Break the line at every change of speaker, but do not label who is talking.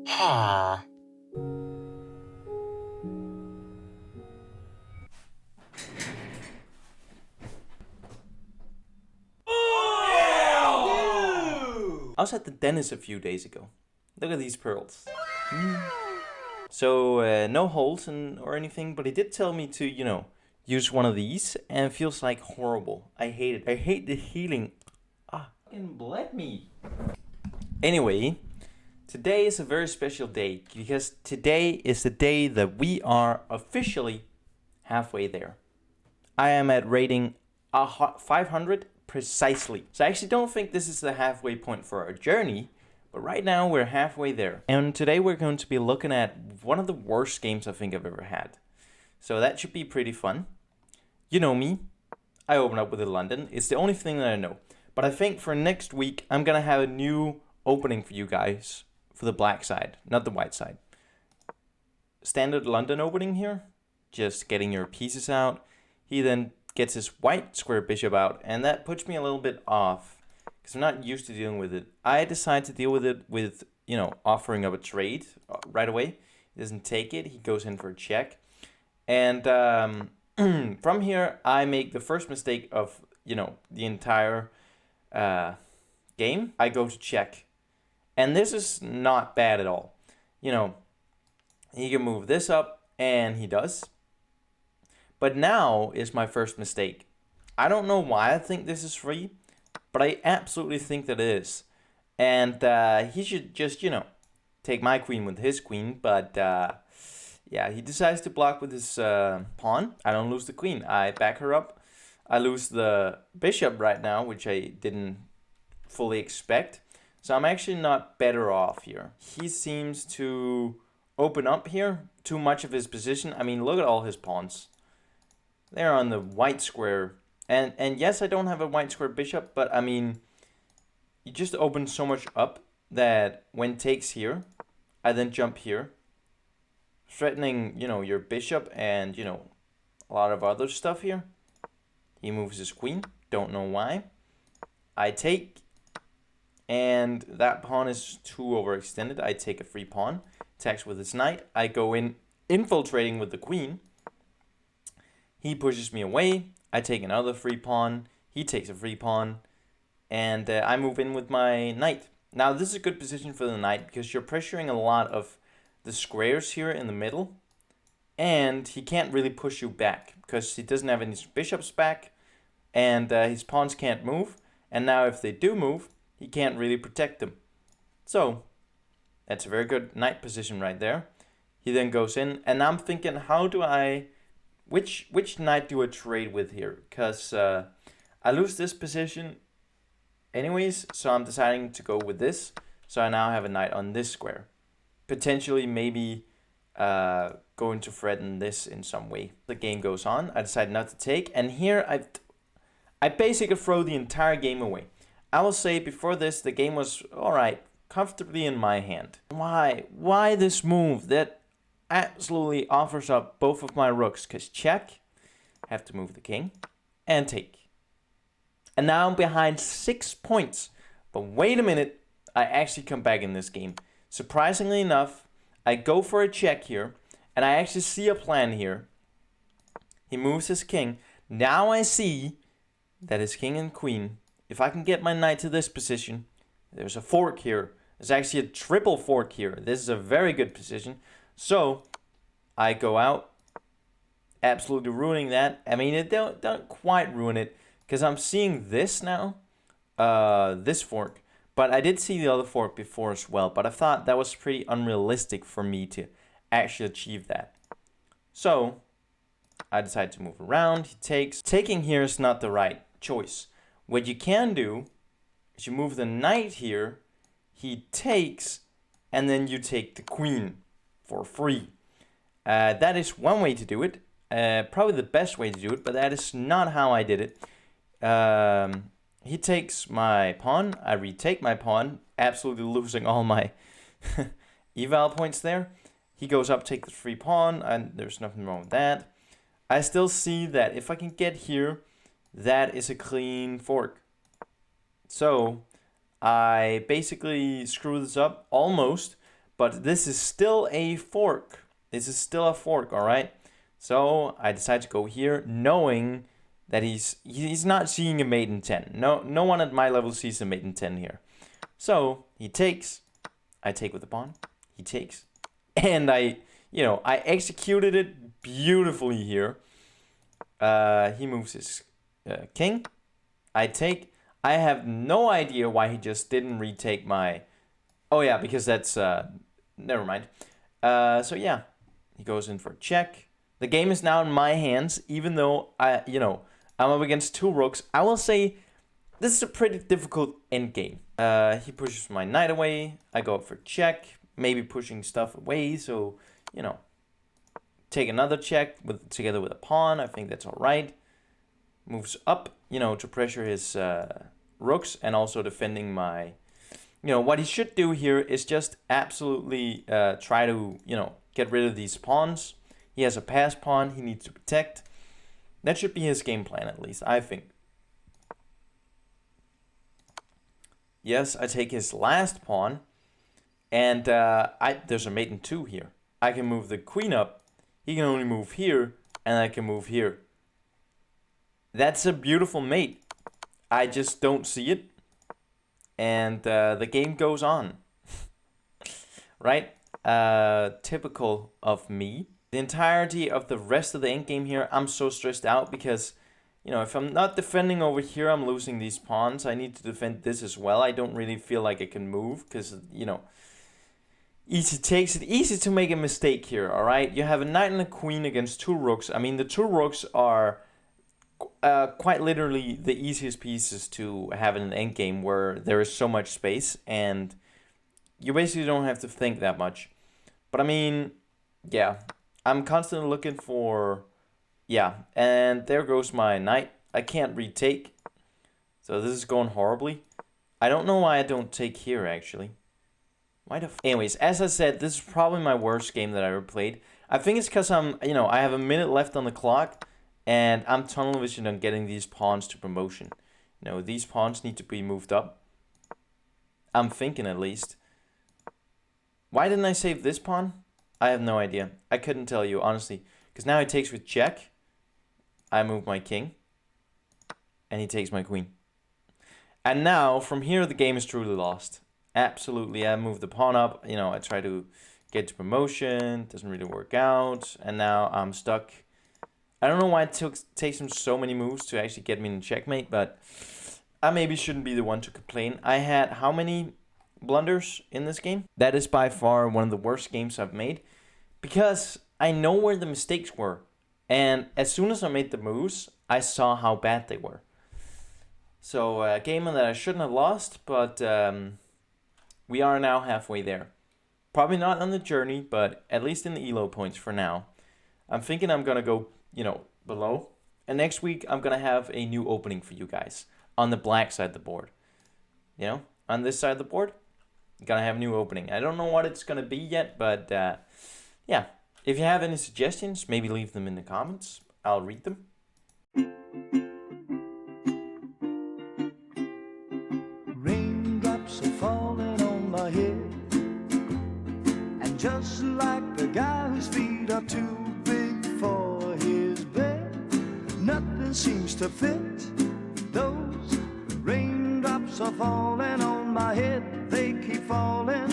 Ah.
I was at the dentist a few days ago. Look at these pearls. So, no holes or anything, but he did tell me to, use one of these, and it feels like horrible. I hate it. I hate the healing. Fucking bled me. Anyway, today is a very special day because today is the day that we are officially halfway there. I am at rating 500 precisely. So I actually don't think this is the halfway point for our journey, but right now we're halfway there. And today we're going to be looking at one of the worst games I think I've ever had. So that should be pretty fun. You know me, I open up with the London. It's the only thing that I know. But I think for next week, I'm going to have a new opening for you guys for the black side, not the white side. Standard London opening here, just getting your pieces out. He then gets his white square bishop out, and that puts me a little bit off because I'm not used to dealing with it. I decide to deal with it with, offering up a trade right away. He doesn't take it. He goes in for a check. And from here, I make the first mistake of, the entire game. I go to check. And this is not bad at all. He can move this up, and he does. But now is my first mistake. I don't know why I think this is free, but I absolutely think that it is. And he should just, take my queen with his queen. But yeah, he decides to block with his pawn. I don't lose the queen. I back her up. I lose the bishop right now, which I didn't fully expect. So I'm actually not better off here. He seems to open up here too much of his position. I mean, look at all his pawns. They're on the white square. And yes, I don't have a white square bishop, but I mean, you just open so much up that when takes here, I then jump here, threatening, your bishop and, a lot of other stuff here. He moves his queen. Don't know why. I take, and that pawn is too overextended. I take a free pawn. Attacks with his knight. I go in, infiltrating with the queen. He pushes me away. I take another free pawn. He takes a free pawn. And I move in with my knight. Now, this is a good position for the knight because you're pressuring a lot of the squares here in the middle. And he can't really push you back because he doesn't have any bishops back. And his pawns can't move. And now if they do move, he can't really protect them. So, that's a very good knight position right there. He then goes in. And I'm thinking, how do I... Which knight do I trade with here? Because I lose this position anyways, so I'm deciding to go with this. So I now have a knight on this square. Potentially, maybe going to threaten this in some way. The game goes on. I decide not to take. And here, I basically throw the entire game away. I will say before this, the game was, alright, comfortably in my hand. Why? Why this move that absolutely offers up both of my rooks? Because check, have to move the king, and take. And now I'm behind 6 points. But wait a minute, I actually come back in this game. Surprisingly enough, I go for a check here, and I actually see a plan here. He moves his king. Now I see that his king and queen, if I can get my knight to this position, there's a fork here. There's actually a triple fork here. This is a very good position. So, I go out, absolutely ruining that. I mean, it don't quite ruin it, because I'm seeing this now, this fork. But I did see the other fork before as well, but I thought that was pretty unrealistic for me to actually achieve that. So, I decide to move around. He takes. Taking here is not the right choice. What you can do is you move the knight here, he takes, and then you take the queen for free. That is one way to do it. Probably the best way to do it, but that is not how I did it. He takes my pawn. I retake my pawn, absolutely losing all my eval points there. He goes up, take the free pawn, and there's nothing wrong with that. I still see that if I can get here, that is a clean fork. So I basically screw this up almost, but this is still a fork. This is still a fork, all right? So I decide to go here, knowing that he's not seeing a mate in 10. No one at my level sees a mate in 10 here. So he takes, I take with the pawn, he takes, and I executed it beautifully here. He moves his king. I take. I have no idea why he just didn't retake my... Oh yeah, because that's... never mind. So yeah, he goes in for a check. The game is now in my hands, even though I'm up against 2 rooks. I will say this is a pretty difficult endgame. He pushes my knight away. I go up for check, maybe pushing stuff away. So, take another check together with a pawn. I think that's all right. Moves up, to pressure his rooks and also defending my... what he should do here is just absolutely try to, get rid of these pawns. He has a pass pawn he needs to protect. That should be his game plan, at least, I think. Yes, I take his last pawn. And there's a mate in 2 here. I can move the queen up. He can only move here, and I can move here. That's a beautiful mate. I just don't see it. And the game goes on. Right? Typical of me. The entirety of the rest of the endgame here, I'm so stressed out because, if I'm not defending over here, I'm losing these pawns. I need to defend this as well. I don't really feel like I can move because, easy to make a mistake here, all right? You have a knight and a queen against 2 rooks. I mean, the 2 rooks are quite literally the easiest pieces to have in an endgame where there is so much space and you basically don't have to think that much. But I mean, yeah, I'm constantly looking for, and there goes my knight. I can't retake, so this is going horribly. I don't know why I don't take here, actually. Anyways, as I said, this is probably my worst game that I ever played. I think it's because I have a minute left on the clock, and I'm tunnel vision on getting these pawns to promotion. These pawns need to be moved up. I'm thinking, at least. Why didn't I save this pawn? I have no idea. I couldn't tell you, honestly. Because now he takes with check. I move my king. And he takes my queen. And now, from here, the game is truly lost. Absolutely. I move the pawn up. I try to get to promotion. Doesn't really work out. And now I'm stuck. I don't know why it takes him so many moves to actually get me in checkmate. But I maybe shouldn't be the one to complain. I had how many blunders in this game? That is by far one of the worst games I've made. Because I know where the mistakes were. And as soon as I made the moves, I saw how bad they were. So a game that I shouldn't have lost, but we are now halfway there. Probably not on the journey, but at least in the elo points for now. I'm thinking I'm going to go, below. And next week, I'm going to have a new opening for you guys on the black side of the board. On this side of the board, I'm going to have a new opening. I don't know what it's going to be yet, but yeah. If you have any suggestions, maybe leave them in the comments. I'll read them.
Raindrops are falling on my head, and just like the guy whose feet are too big for his bed, nothing seems to fit.